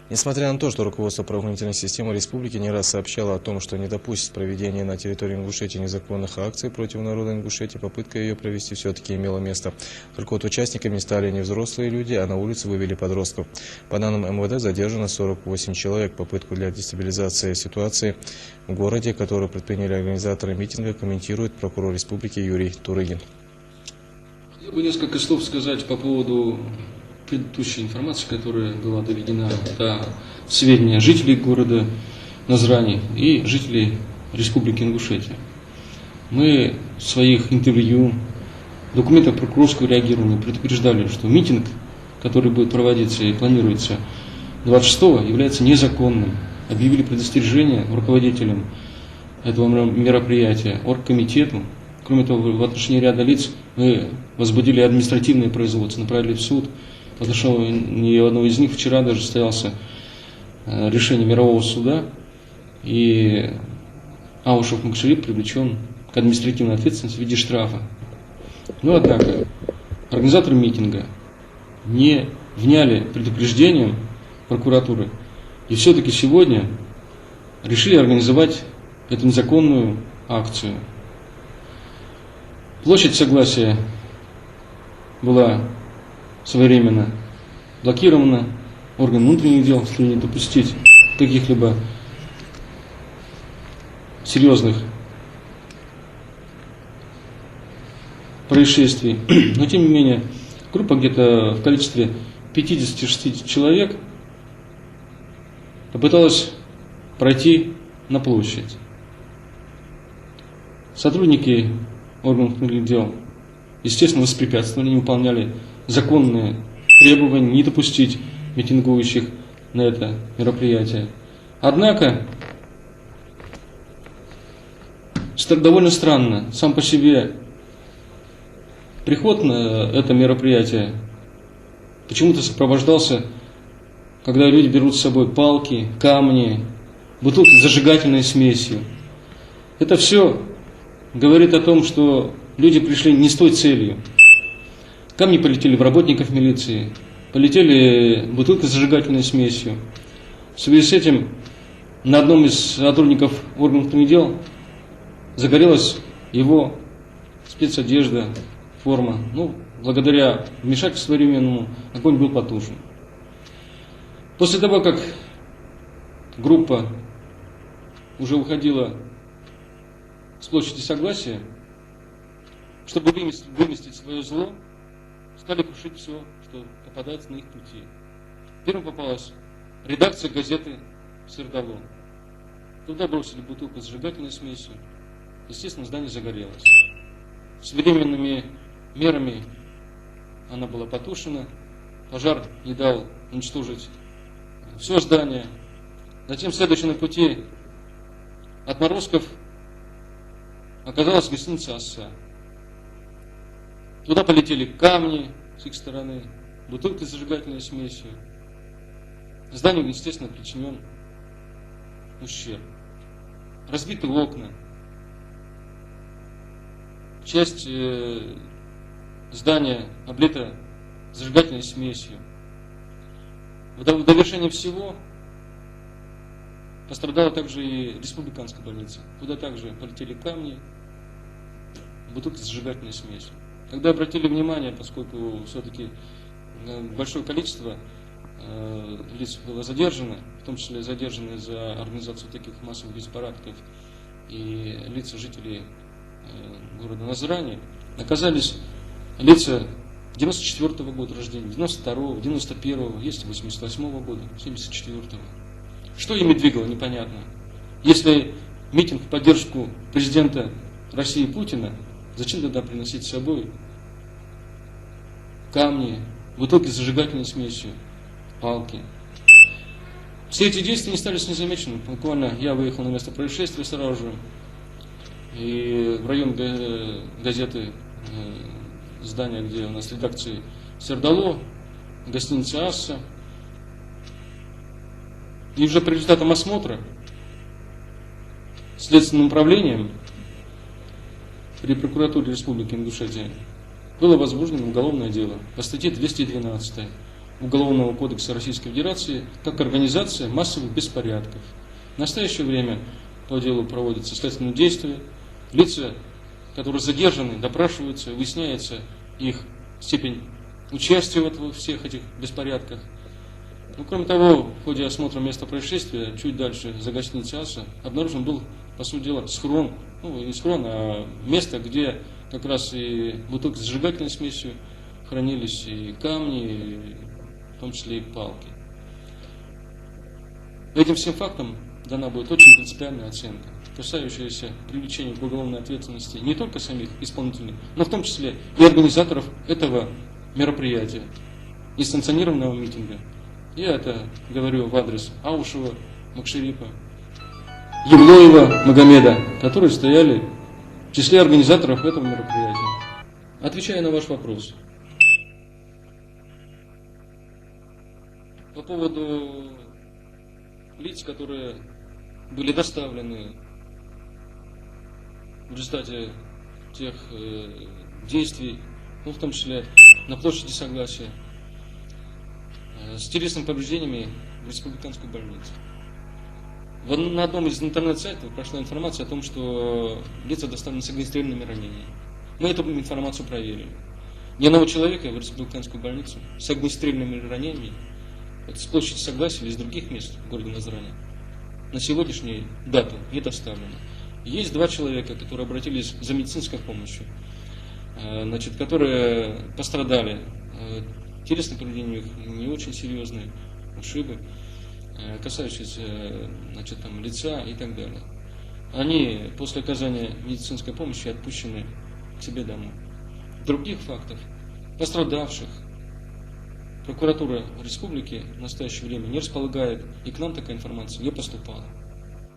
Несмотря на то, что руководство правоохранительной системы республики не раз сообщало о том, что не допустит проведения на территории Ингушетии незаконных акций против народа Ингушетии, попытка ее провести все-таки имела место. Только вот участниками стали не взрослые люди, а на улице вывели подростков. По данным МВД задержано 48 человек. Попытку для дестабилизации ситуации в городе, которую предприняли организаторы митинга, комментирует прокурор республики Юрий Турыгин. Хотел бы несколько слов сказать по поводу предыдущей информации, которая была доведена до сведения жителей города Назрани и жителей Республики Ингушетия. Мы в своих интервью, документах прокурорского реагирования предупреждали, что митинг, который будет проводиться и планируется 26-го, является незаконным. Объявили предостережение руководителям этого мероприятия, оргкомитету. Кроме того, в отношении ряда лиц мы возбудили административное производство, направили в суд. По отношению одного из них вчера даже состоялся решение мирового суда, и Аушев Макширип привлечен к административной ответственности в виде штрафа. Но, однако, организаторы митинга не вняли предупреждением прокуратуры и все-таки сегодня решили организовать эту незаконную акцию. Площадь Согласия была своевременно блокирована, орган внутренних дел, чтобы не допустить каких-либо серьезных происшествий. Но тем не менее, группа где-то в количестве 50-60 человек попыталась пройти на площадь. Сотрудники органов внутренних дел, естественно, воспрепятствовали, не выполняли законные требования не допустить митингующих на это мероприятие. Однако, довольно странно, сам по себе приход на это мероприятие почему-то сопровождался, когда люди берут с собой палки, камни, бутылки с зажигательной смесью. Это все говорит о том, что люди пришли не с той целью. Камни полетели в работников милиции, полетели бутылки с зажигательной смесью. В связи с этим на одном из сотрудников органов внутренних дел загорелась его спецодежда, форма. Благодаря вмешательству современному огонь был потушен. После того, как группа уже уходила с площади Согласия, чтобы выместить свое зло, стали крушить все, что попадается на их пути. Первым попалась редакция газеты «Сердало». Туда бросили бутылку с зажигательной смесью. Естественно, здание загорелось. С временными мерами она была потушена. Пожар не дал уничтожить все здание. Затем, следующим на пути отморозков, оказалась гостиница «Асса». Туда полетели камни с их стороны, бутылки с зажигательной смесью. Зданию, естественно, причинен ущерб. Разбиты окна. Часть здания облита зажигательной смесью. В довершение всего пострадала также и республиканская больница, куда также полетели камни, бутылки с зажигательной смесью. Когда обратили внимание, поскольку все-таки большое количество лиц было задержано, в том числе задержаны за организацию таких массовых беспорядков и лица жителей города Назрани, оказались лица 94-го года рождения, 92-го, 91-го, есть 88-го года, 74-го. Что ими двигало, непонятно. Если митинг в поддержку президента России Путина, зачем тогда приносить с собой камни, бутылки с зажигательной смесью, палки? Все эти действия не остались незамеченными. Буквально я выехал на место происшествия сразу же. И в район газеты, здания, где у нас редакции «Сердало», гостиница «Асса». И уже по результатам осмотра следственным управлением при прокуратуре Республики Ингушетия было возбуждено уголовное дело по статье 212 Уголовного кодекса Российской Федерации как организация массовых беспорядков. В настоящее время по делу проводятся следственные действия. Лица, которые задержаны, допрашиваются, выясняется их степень участия во всех этих беспорядках. Ну, кроме того, в ходе осмотра места происшествия, чуть дальше, за гостиницей «Аса», обнаружен был, по сути дела, схрон, ну, не схрон, а место, где как раз и бутылки с зажигательной смесью хранились, и камни, и в том числе и палки. Этим всем фактам дана будет очень принципиальная оценка, касающаяся привлечения к уголовной ответственности не только самих исполнителей, но в том числе и организаторов этого мероприятия, несанкционированного митинга. Я это говорю в адрес Аушева, Макшерипа, Евлоева, Магомеда, которые стояли в числе организаторов этого мероприятия. Отвечая на ваш вопрос. По поводу лиц, которые были доставлены в результате тех действий, ну, в том числе на площади Согласия, с телесными повреждениями в республиканскую больницу. На одном из интернет-сайтов прошла информация о том, что лица доставлены с огнестрельными ранениями. Мы эту информацию проверили. Ни одного человека в республиканскую больницу с огнестрельными ранениями, это с площади Согласия или из других мест города Назрани, на сегодняшнюю дату не доставлено. Есть 2 человека, которые обратились за медицинской помощью, которые пострадали. Телесные повреждения у них не очень серьезные, ушибы, касающиеся лица и так далее. Они после оказания медицинской помощи отпущены к себе домой. Других фактов, пострадавших, прокуратура республики в настоящее время не располагает, и к нам такая информация не поступала.